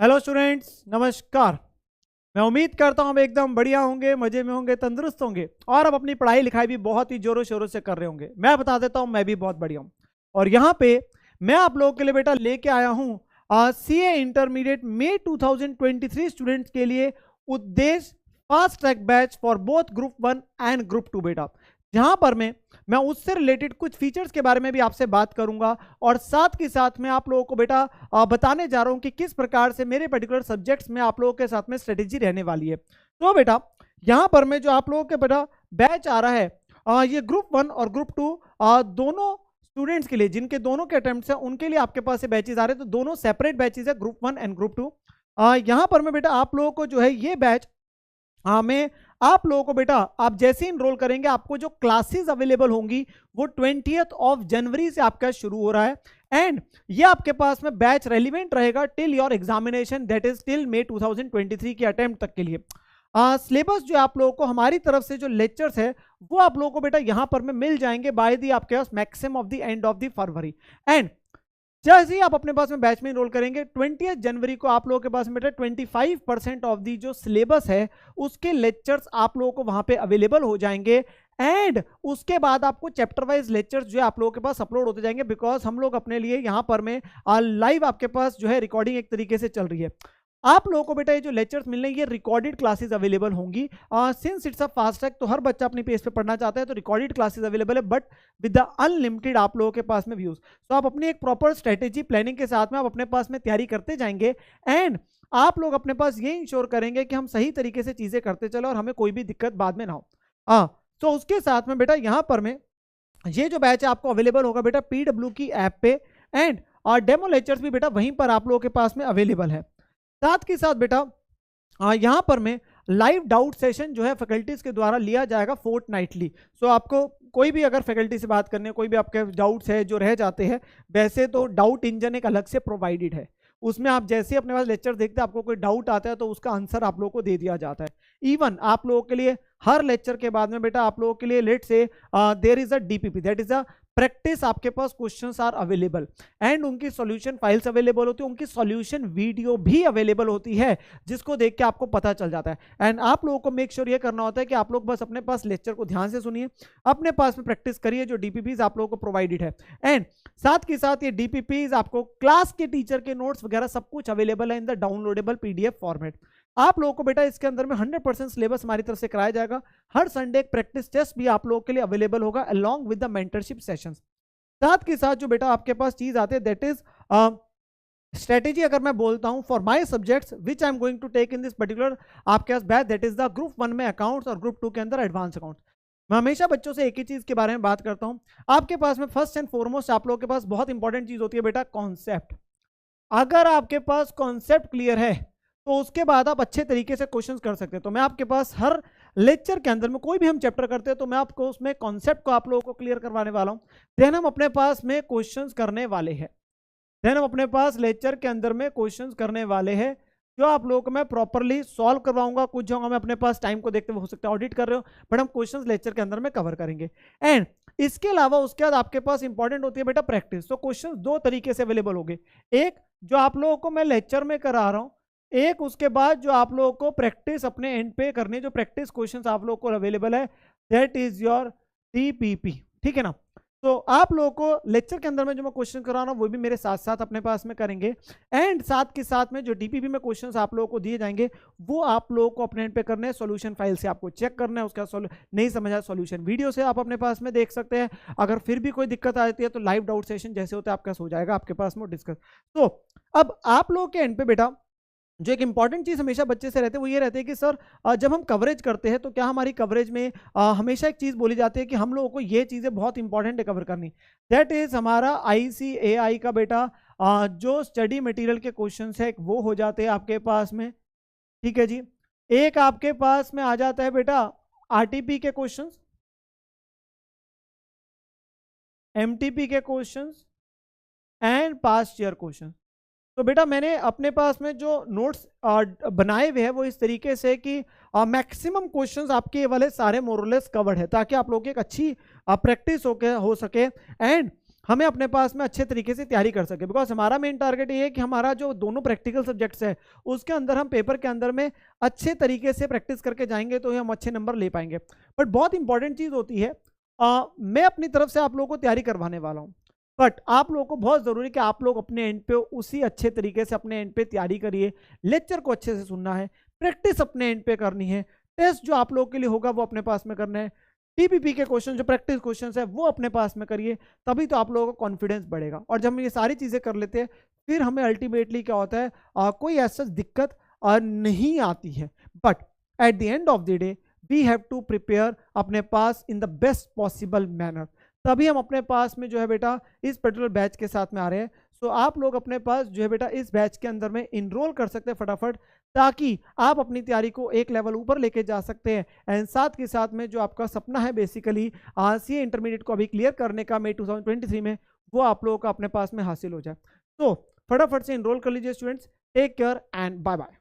Hello students, नमस्कार। मैं उम्मीद करता हूँ आप एकदम बढ़िया होंगे, मजे में होंगे, तंदुरुस्त होंगे और अब अपनी पढ़ाई लिखाई भी बहुत ही जोरों शोरों से कर रहे होंगे। मैं बता देता हूँ, मैं भी बहुत बढ़िया हूँ। और यहाँ पे मैं आप लोगों के लिए बेटा लेके आया हूँ सीए इंटरमीडिएट मई 2023 स्टूडेंट्स के लिए उद्देश्य fast track batch for both group 1 and group 2 बेटा। जहां पर मैं उससे रिलेटेड कुछ फीचर्स के बारे में भी आपसे बात करूंगा और साथ के साथ में आप लोगों को बेटा बताने जा रहा हूं कि किस प्रकार से मेरे पर्टिकुलर सब्जेक्ट्स में आप लोगों के साथ में स्ट्रेटेजी रहने वाली है। तो बेटा यहां पर मैं जो आप लोगों के बेटा बैच आ रहा है ये ग्रुप 1 और ग्रुप 2 दोनों स्टूडेंट्स के लिए, जिनके दोनों के अटेम्प्ट्स हैं उनके लिए आपके पास ये बैचेज आ रहे हैं। तो दोनों सेपरेट बैचेज है, ग्रुप 1 एंड ग्रुप 2। यहां पर मैं बेटा आप लोगों को जो है ये बैच में आप लोगों को बेटा आप जैसे इनरोल करेंगे आपको जो क्लासेस अवेलेबल होंगी वो 20 जनवरी से आपका शुरू हो रहा है। एंड ये आपके पास में बैच रेलिवेंट रहेगा till your examination, that is till May 2023 के अटेम्प्ट तक के लिए। सिलेबस जो आप लोगों को हमारी तरफ से जो लेक्चर्स है वो आप लोगों को बेटा यहाँ पर में मिल जाएंगे बाय दी आपके पास maximum of the end of the February. And जैसे ही आप अपने पास में बैच में इनरोल करेंगे 20 जनवरी को आप लोगों के पास में 25% ऑफ दी जो सिलेबस है उसके लेक्चर्स आप लोगों को वहां पे अवेलेबल हो जाएंगे। एंड उसके बाद आपको चैप्टर वाइज लेक्चर्स जो है आप लोगों के पास अपलोड होते जाएंगे, बिकॉज हम लोग अपने लिए यहाँ पर में लाइव आपके पास जो है रिकॉर्डिंग एक तरीके से चल रही है। आप लोगों को बेटा ये जो लेक्चर्स मिलने ये रिकॉर्डेड क्लासेस अवेलेबल होंगी। Since it's a fast track तो हर बच्चा अपनी पेज पे पढ़ना चाहता है, तो रिकॉर्डेड क्लासेस अवेलेबल है बट विद द अनलिमिटेड आप लोगों के पास में व्यूज। तो आप अपनी एक प्रॉपर स्ट्रेटेजी प्लानिंग के साथ में आप अपने पास में तैयारी करते जाएंगे एंड आप लोग अपने पास ये इंश्योर करेंगे कि हम सही तरीके से चीजें करते चले और हमें कोई भी दिक्कत बाद में ना हो। तो उसके साथ में बेटा यहाँ पर में ये जो बैच है आपको अवेलेबल होगा बेटा PW की ऐप पे। एंड डेमो लेक्चर्स भी बेटा वहीं पर आप लोगों के पास में अवेलेबल है। साथ के साथ बेटा यहाँ पर में लाइव डाउट सेशन जो है फैकल्टीज के द्वारा लिया जाएगा फोर्टनाइटली। सो आपको कोई भी अगर फैकल्टी से बात करने, कोई भी आपके डाउट्स है जो रह जाते हैं, वैसे तो डाउट इंजन एक अलग से प्रोवाइडेड है, उसमें आप जैसे अपने पास लेक्चर देखते हैं आपको कोई डाउट आता है तो उसका आंसर आप लोगों को दे दिया जाता है। इवन आप लोगों के लिए हर लेक्चर के बाद में बेटा आप लोगों के लिए लेट से there is a DPP, that is a practice, आपके पास क्वेश्चंस आर अवेलेबल एंड उनकी सॉल्यूशन फाइल्स अवेलेबल होती है, उनकी सॉल्यूशन वीडियो भी अवेलेबल होती है जिसको देख के आपको पता चल जाता है। एंड आप लोगों को मेक श्योर ये करना होता है कि आप लोग बस अपने पास लेक्चर को ध्यान से सुनिए, अपने पास में प्रैक्टिस करिए, जो DPPs आप लोगों को प्रोवाइडेड है। एंड साथ के साथ ये DPPs आपको क्लास के टीचर के नोट्स वगैरह सब कुछ अवेलेबल है in the downloadable PDF format. आप लोगों को बेटा इसके अंदर में 100% सिलेबस हमारी तरफ से कराया जाएगा। हर संडे एक प्रैक्टिस टेस्ट भी आप लोगों के लिए अवेलेबल होगा along with the mentorship sessions. साथ के साथ जो बेटा आपके पास चीज आते हैं दैट इज स्ट्रेटेजी। अगर मैं बोलता हूं for my subjects which I am going to take in this particular आपके पास batch, that is the group 1 में अकाउंट्स और ग्रुप 2 के अंदर एडवांस अकाउंट्स। मैं हमेशा बच्चों से एक ही चीज के बारे में बात करता हूं, आपके पास में फर्स्ट एंड फॉरमोस्ट आप लोगों के पास बहुत इंपॉर्टेंट चीज होती है बेटा कॉन्सेप्ट। अगर आपके पास कॉन्सेप्ट क्लियर है तो उसके बाद आप अच्छे तरीके से क्वेश्चंस कर सकते हैं। तो मैं आपके पास हर लेक्चर के अंदर में कोई भी हम चैप्टर करते हैं तो मैं आपको उसमें कॉन्सेप्ट को आप लोगों को क्लियर करवाने वाला हूं, देन हम अपने पास में क्वेश्चंस करने वाले हैं, देन हम अपने पास लेक्चर के अंदर में क्वेश्चंस करने वाले हैं जो आप लोगों को मैं प्रॉपरली सॉल्व करवाऊंगा। कुछ जो मैं अपने पास टाइम को देखते हुए हो सकता है ऑडिट कर रहे हो, बट हम क्वेश्चंस लेक्चर के अंदर में कवर करेंगे। एंड इसके अलावा उसके बाद आपके पास इंपॉर्टेंट होती है बेटा प्रैक्टिस। तो क्वेश्चंस दो तरीके से अवेलेबल होंगे, एक जो आप लोगों को मैं लेक्चर में करा रहा हूं, एक उसके बाद जो आप लोगों को प्रैक्टिस अपने एंड पे करने, जो प्रैक्टिस क्वेश्चंस आप लोगों को अवेलेबल है दैट इज योर DPP। ठीक है ना। तो आप लोगों को लेक्चर के अंदर में जो मैं क्वेश्चन करा रहा हूं वो भी मेरे साथ साथ अपने पास में करेंगे। एंड साथ के साथ में जो DPP में क्वेश्चंस आप लोगों को दिए जाएंगे वो आप लोगों को अपने एंड पे करने हैं, सॉल्यूशन फाइल से आपको चेक करना है, उसका नहीं समझा सॉल्यूशन वीडियो से आप अपने पास में देख सकते हैं। अगर फिर भी कोई दिक्कत आती है तो लाइव डाउट सेशन जैसे होता है आपका हो जाएगा आपके पास में डिस्कस। तो अब आप लोगों के एंड पे बेटा जो एक इंपॉर्टेंट चीज हमेशा बच्चे से रहते हैं वो ये रहते हैं कि सर जब हम कवरेज करते हैं तो क्या हमारी कवरेज में हमेशा एक चीज बोली जाती है कि हम लोगों को ये चीजें बहुत इंपॉर्टेंट है कवर करनी, दैट इज हमारा ICAI का बेटा जो स्टडी मटेरियल के क्वेश्चन है वो हो जाते हैं आपके पास में। ठीक है जी। एक आपके पास में आ जाता है बेटा RTP के क्वेश्चन, MTP के question and past year question. तो बेटा मैंने अपने पास में जो नोट्स बनाए हुए हैं वो इस तरीके से कि मैक्सिमम क्वेश्चंस आपके वाले सारे मोरलेस कवर्ड है ताकि आप लोगों की एक अच्छी प्रैक्टिस हो सके। एंड हमें अपने पास में अच्छे तरीके से तैयारी कर सके। बिकॉज हमारा मेन टारगेट ये है कि हमारा जो दोनों प्रैक्टिकल सब्जेक्ट्स है उसके अंदर हम पेपर के अंदर में अच्छे तरीके से प्रैक्टिस करके जाएंगे तो ही हम अच्छे नंबर ले पाएंगे। बट बहुत इंपॉर्टेंट चीज़ होती है, मैं अपनी तरफ से आप लोगों को तैयारी करवाने वाला हूँ, बट आप लोगों को बहुत ज़रूरी कि आप लोग अपने एंड पे उसी अच्छे तरीके से अपने एंड पे तैयारी करिए। लेक्चर को अच्छे से सुनना है, प्रैक्टिस अपने एंड पे करनी है, टेस्ट जो आप लोगों के लिए होगा वो अपने पास में करना है, टीपीपी के क्वेश्चन जो प्रैक्टिस क्वेश्चन है वो अपने पास में करिए, तभी तो आप लोगों का कॉन्फिडेंस बढ़ेगा। और जब हम ये सारी चीज़ें कर लेते हैं फिर हमें अल्टीमेटली क्या होता है, कोई ऐसा दिक्कत नहीं आती है। But at the end of the day we have to prepare अपने पास in the best possible manner, तभी हम अपने पास में जो है बेटा इस पर्टिकुलर बैच के साथ में आ रहे हैं। सो आप लोग अपने पास जो है बेटा इस बैच के अंदर में इनरोल कर सकते हैं फटाफट, ताकि आप अपनी तैयारी को एक लेवल ऊपर लेके जा सकते हैं। एंड साथ के साथ में जो आपका सपना है बेसिकली सीए इंटरमीडिएट को अभी क्लियर करने का मई 2023 में, वो आप लोगों का अपने पास में हासिल हो जाए। तो फटाफट से इनरोल कर लीजिए students. Take care and bye bye.